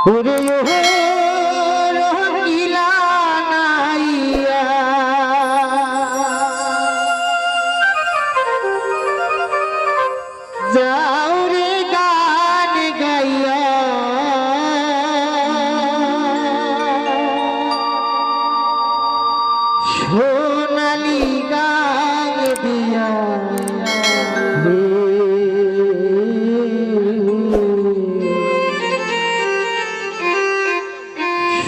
ওরে ও রহিলা নাইয়া যাও রে গান গাইয়া সোনালি গান দিয়া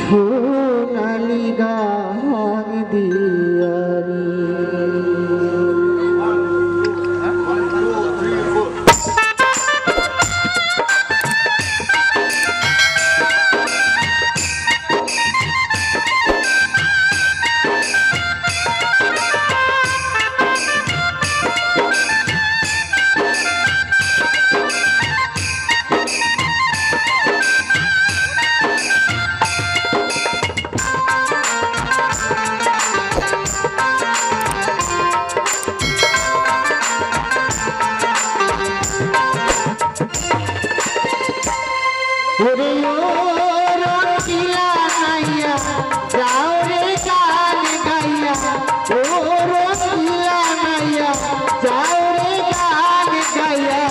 সোনালি গান দিয়া ওরে ও রহিলা নাইয়া যাও রে গান গাইয়া ও রহিলা নাইয়া যাও রে গান গাইয়া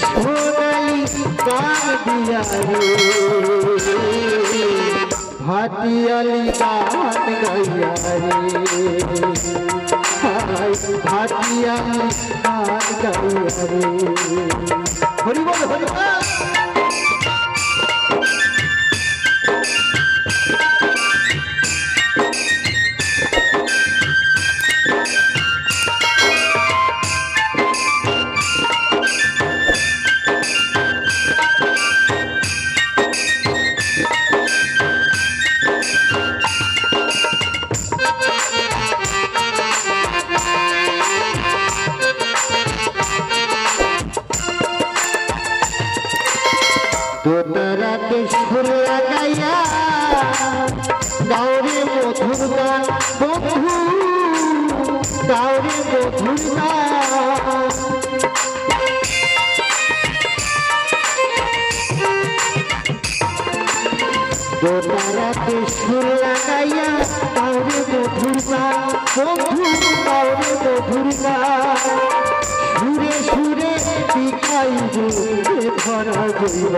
সোনালি গান দিয়া রে ভাটিয়ালি গান গাইয়া রে ভাটিয়ালি গান গাইয়া রে হরি বল হরি বল তোরাতে সুর লাগাইয়া গাওরে মধুর গান বন্ধু গাওরে মধুর গান তোরাতে সুর লাগাইয়া গাওরে মধুর গান বন্ধু গাওরে মধুর গান সুরে সুরে শিখাইব ভরা গইব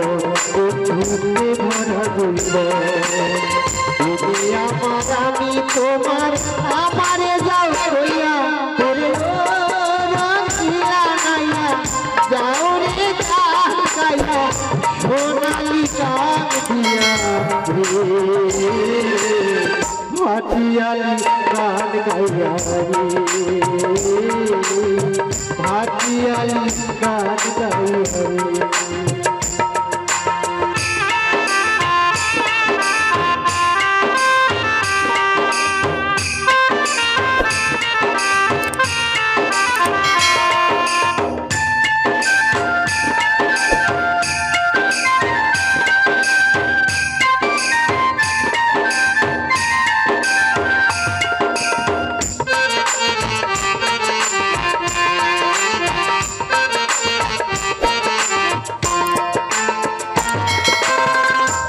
বন্ধুতে ভরা গইব তুমি আমার আমি তোমার আমারে যাও কইয়া তোরে রহিলা নাইয়া যাও রে গান গাইয়া সোনালি গান দিয়া ভাটিয়ালি গান গাইয়া রে ভাটিয়ালি গান গাইয়া রে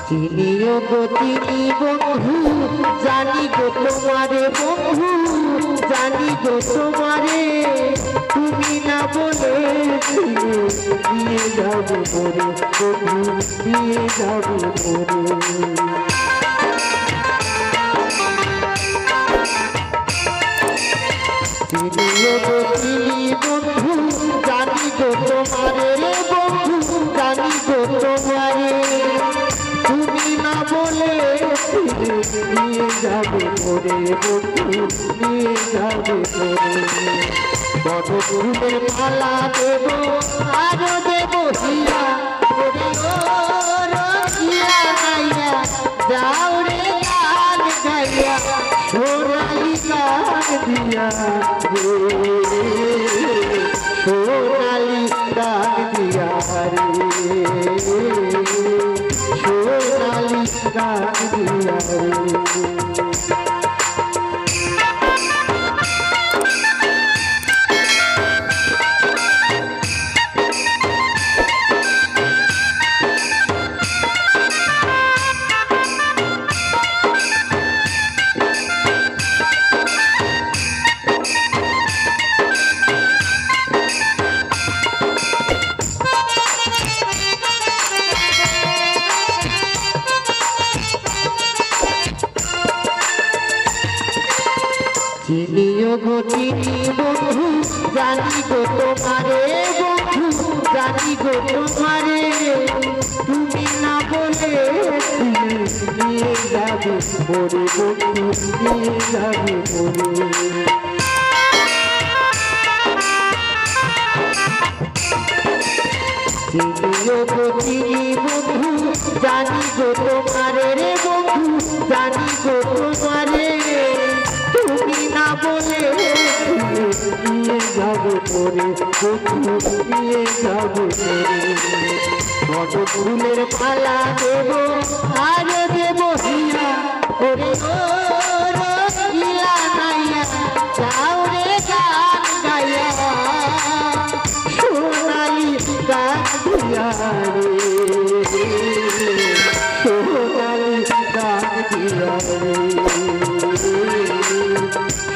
চিনিও গো চিনি বন্ধু জানি গো তোমারে বন্ধু জানি গো তোমারে তুমি না বলে দিয়ে যাবো বলে বন্ধু দিয়ে যাবো বলে চিনিও গো চিনি বন্ধু জানি গো তোমারে রে বন্ধু জানি গো তোমারে তুমি না বলে নিয়ে যাবে করে বন্ধু নিয়ে যাবে করে কত ফুলের মালা দেব আরো দেব হিয়া করে ও রহিলা নাইয়া যাও রে গান গাইয়া সোনালি গান দিয়া রে সোনালি গান দিয়া রে সোনালি গান দিয়া রে চিনিও গো চিনি বন্ধু জানি গো তোমারে বন্ধু জানি গো তোমারে তুমি না বলে নিয়ে যাবে মরে বন্ধু নিয়ে যাবে মরে চিনিও গো চিনি বন্ধু জানি গো তোমারে রে বন্ধু জানি গো তোমারে তুমি না বলে নিয়ে যাবে পরে বন্ধু নিয়ে যাবে বড় ফুলের পালা দেব আর দেব হিয়া ওরে ও রসিলা নাইয়া যাও রে গান গাইয়া সোনালি গান দিয়া রে সোনালি গান দিয়া রে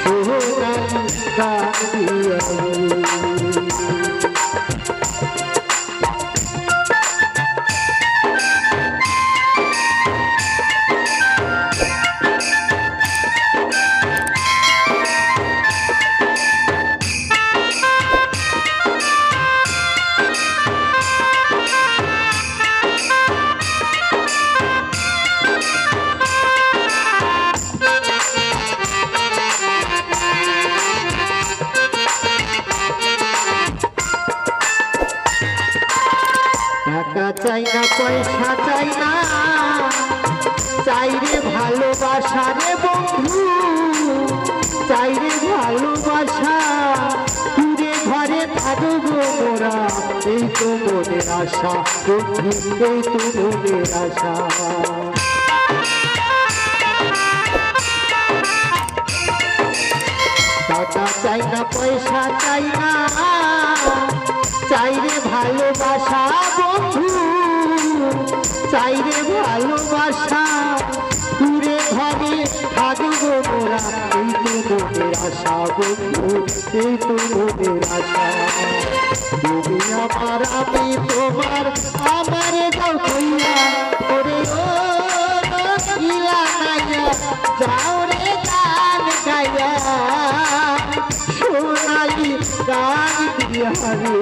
সোনালি গান দিয়া রে টাকা চাই না পয়সা চাই না চাই রে ভালোবাসা রে বন্ধু চাই রে ভালোবাসা দূরে ঘরে থাকবো মোরা এই তো মনের আশা বন্ধু এই তো মনের আশা টাকা চাই না পয়সা চাই না চাই রে ভালোবাসা বন্ধু চাই রে ভালোবাসা দূরে ঘরে থাকবো মোরা এই তো মনের আশা বন্ধু এই তো মনের আশা তুমি আমার আমি তোমার আমার যাও কইয়া ওরে ও রসিলা নাইয়া যাও রে গান গাইয়া সোনালি গান দিয়া রে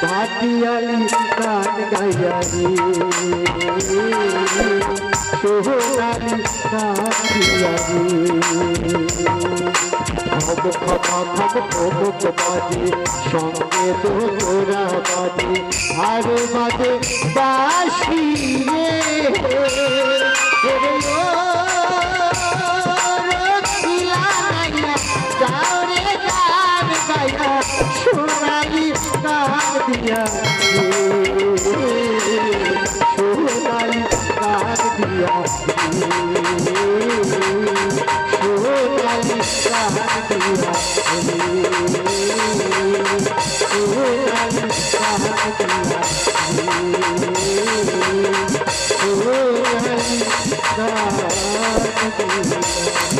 ভাটিয়ালি গান গাইয়া রে সোনালি গান দিয়া রে বাজে সঙ্গে তো তোরা বাজে আর বাজে বাসি রে যাও রে গান গাইয়া সোনালি গান দিয়া সোনালি গান দিয়া সোনালি গান দিয়া সোনালি গান দিয়া সোনালি গান দিয়া